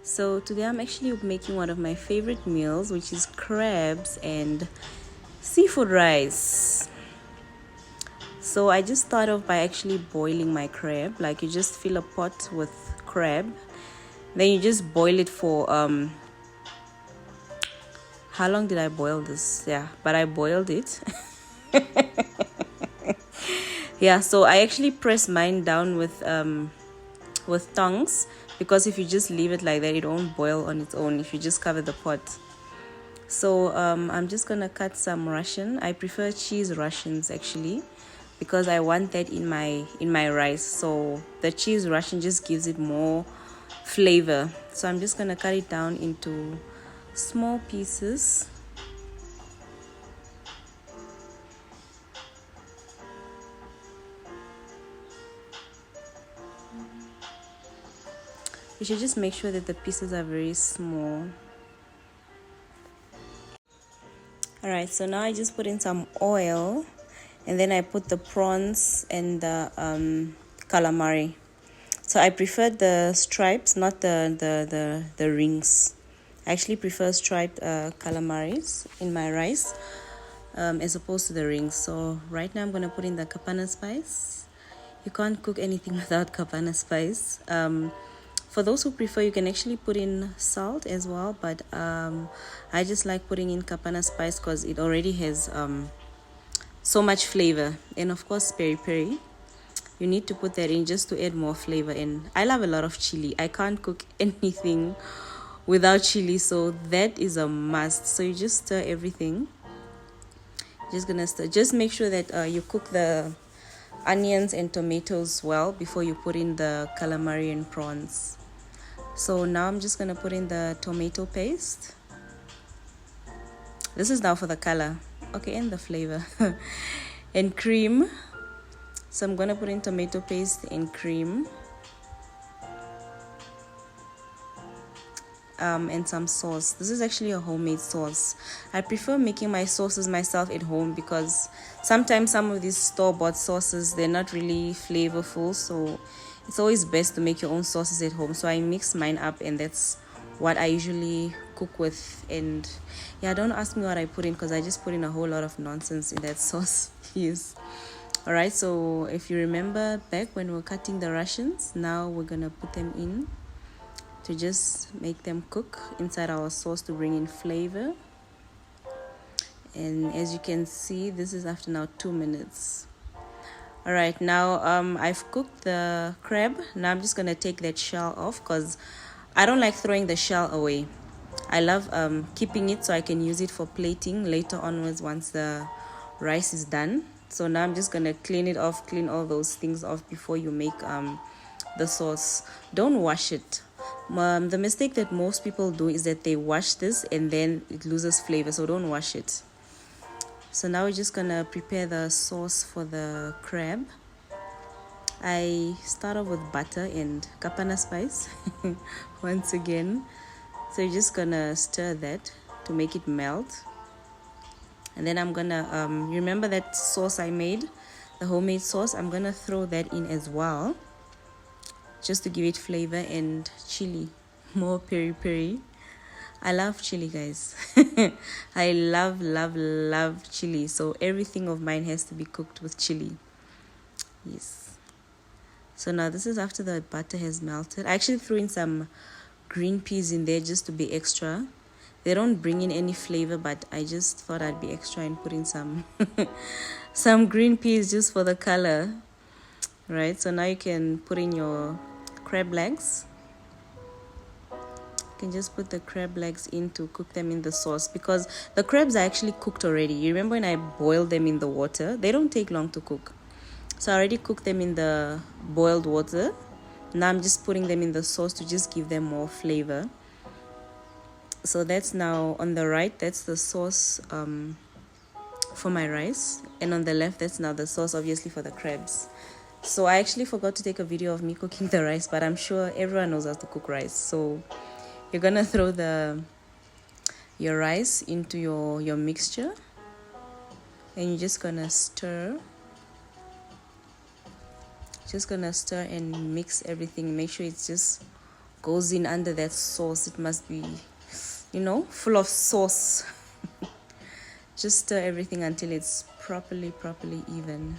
So today I'm actually making one of my favorite meals, which is crabs and seafood rice. So I just start off by actually boiling my crab. Like, you just fill a pot with crab, then you just boil it for how long did I boil this? Yeah, but I boiled it. Yeah, so I actually press mine down with tongs, because if you just leave it like that, it won't boil on its own if you just cover the pot. So I'm just gonna cut some Russian. I prefer cheese Russians actually, because I want that in my rice. So the cheese Russian just gives it more flavor. So I'm just gonna cut it down into small pieces. You should just make sure that the pieces are very small. Alright, so now I just put in some oil, and then I put the prawns and the calamari. So I prefer the stripes, not the rings. I actually prefer striped calamaris in my rice, as opposed to the rings. So right now I'm going to put in the kapana spice. You can't cook anything without kapana spice. For those who prefer, you can actually put in salt as well, but I just like putting in kapana spice because it already has so much flavor. And of course, peri peri. You need to put that in just to add more flavor. And I love a lot of chili. I can't cook anything without chili, so that is a must. So you just stir everything. Just gonna stir. Just make sure that you cook the onions and tomatoes well before you put in the calamari and prawns. So now I'm just gonna put in the tomato paste. This is now for the color, okay, and the flavor. And cream. So I'm gonna put in tomato paste and cream, and some sauce. This is actually a homemade sauce. I prefer making my sauces myself at home, because sometimes some of these store-bought sauces, they're not really flavorful, so it's always best to make your own sauces at home. So I mix mine up, and that's what I usually cook with. And yeah, don't ask me what I put in, because I just put in a whole lot of nonsense in that sauce. Yes. All right, so if you remember back when we were cutting the Russians, now we're gonna put them in to just make them cook inside our sauce to bring in flavor. And as you can see, this is after now 2 minutes. All right, now I've cooked the crab. Now I'm just gonna take that shell off, because I don't like throwing the shell away. I love keeping it so I can use it for plating later onwards once the rice is done. So now I'm just gonna clean it off, clean all those things off before you make the sauce. Don't wash it. The mistake that most people do is that they wash this and then it loses flavor, so don't wash it. So now we're just gonna prepare the sauce for the crab. I start off with butter and kapana spice once again. So you're just gonna stir that to make it melt. And then I'm gonna remember that sauce I made, the homemade sauce. I'm gonna throw that in as well, just to give it flavor, and chili, more peri peri. I love chili, guys. I love chili. So everything of mine has to be cooked with chili. Yes. So now this is after the butter has melted. I actually threw in some green peas in there just to be extra. They don't bring in any flavor, but I just thought I'd be extra and put in some some green peas just for the color. Right, so now you can put in your crab legs. You can just put the crab legs in to cook them in the sauce, because the crabs are actually cooked already. You remember when I boiled them in the water? They don't take long to cook. So I already cooked them in the boiled water. Now I'm just putting them in the sauce to just give them more flavor. So that's now on the right, that's the sauce for my rice, and on the left, that's now the sauce obviously for the crabs. So I actually forgot to take a video of me cooking the rice, but I'm sure everyone knows how to cook rice. So you're gonna throw your rice into your mixture, and you're just gonna stir. Just gonna stir and mix everything. Make sure it's just goes in under that sauce. It must be, you know, full of sauce. Just stir everything until it's properly even.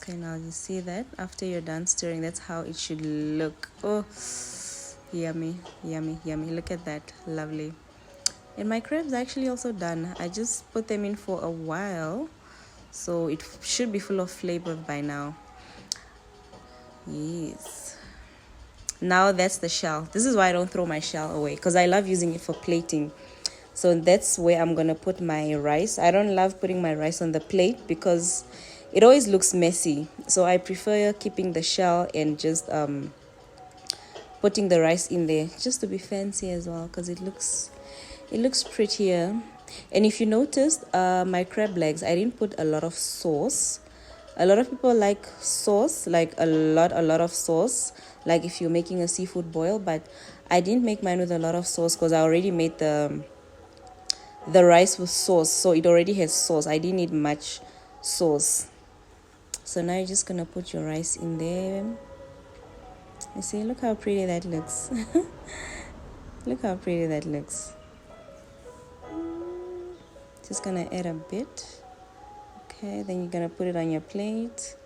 Okay, now you see that after you're done stirring, that's how it should look. Oh, yummy. Look at that. Lovely. And my crabs are actually also done. I just put them in for a while, so it should be full of flavor by now. Yes. Now that's the shell. This is why I don't throw my shell away, because I love using it for plating. So that's where I'm gonna put my rice. I don't love putting my rice on the plate because it always looks messy. So I prefer keeping the shell and just putting the rice in there just to be fancy as well, because it looks prettier. And if you noticed, my crab legs, I didn't put a lot of sauce. A lot of people like sauce, like a lot of sauce, like if you're making a seafood boil, but I didn't make mine with a lot of sauce because I already made the rice with sauce, so it already has sauce. I didn't need much sauce. So now you're just gonna put your rice in there. You see, look how pretty that looks. Look how pretty that looks. Just gonna add a bit. Okay, then you're gonna put it on your plate.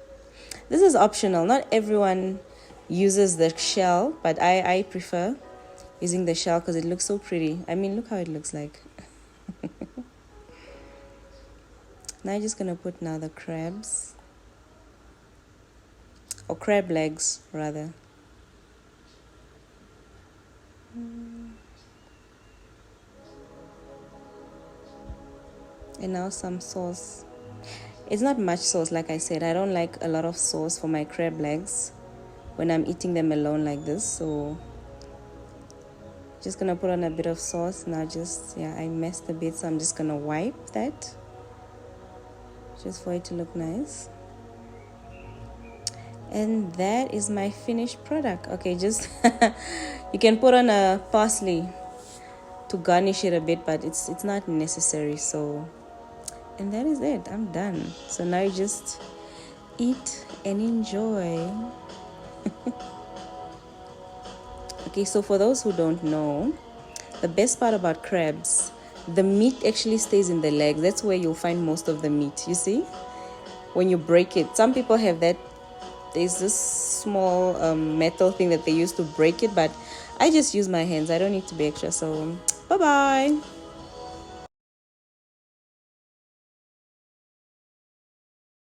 This is optional. Not everyone uses the shell, but I prefer using the shell because it looks so pretty. I mean, look how it looks like. Now I'm just gonna put now the crabs, or crab legs rather. And now some sauce. It's not much sauce, like I said. I don't like a lot of sauce for my crab legs when I'm eating them alone like this. So just gonna put on a bit of sauce. Now I messed a bit, so I'm just gonna wipe that just for it to look nice. And that is my finished product. Okay, just you can put on a parsley to garnish it a bit, but it's not necessary. So, and that is it. I'm done. So now you just eat and enjoy. Okay, so for those who don't know, the best part about crabs, the meat actually stays in the legs. That's where you'll find most of the meat. You see, when you break it, some people have that. There's this small metal thing that they use to break it, but I just use my hands. I don't need to be extra. So bye bye.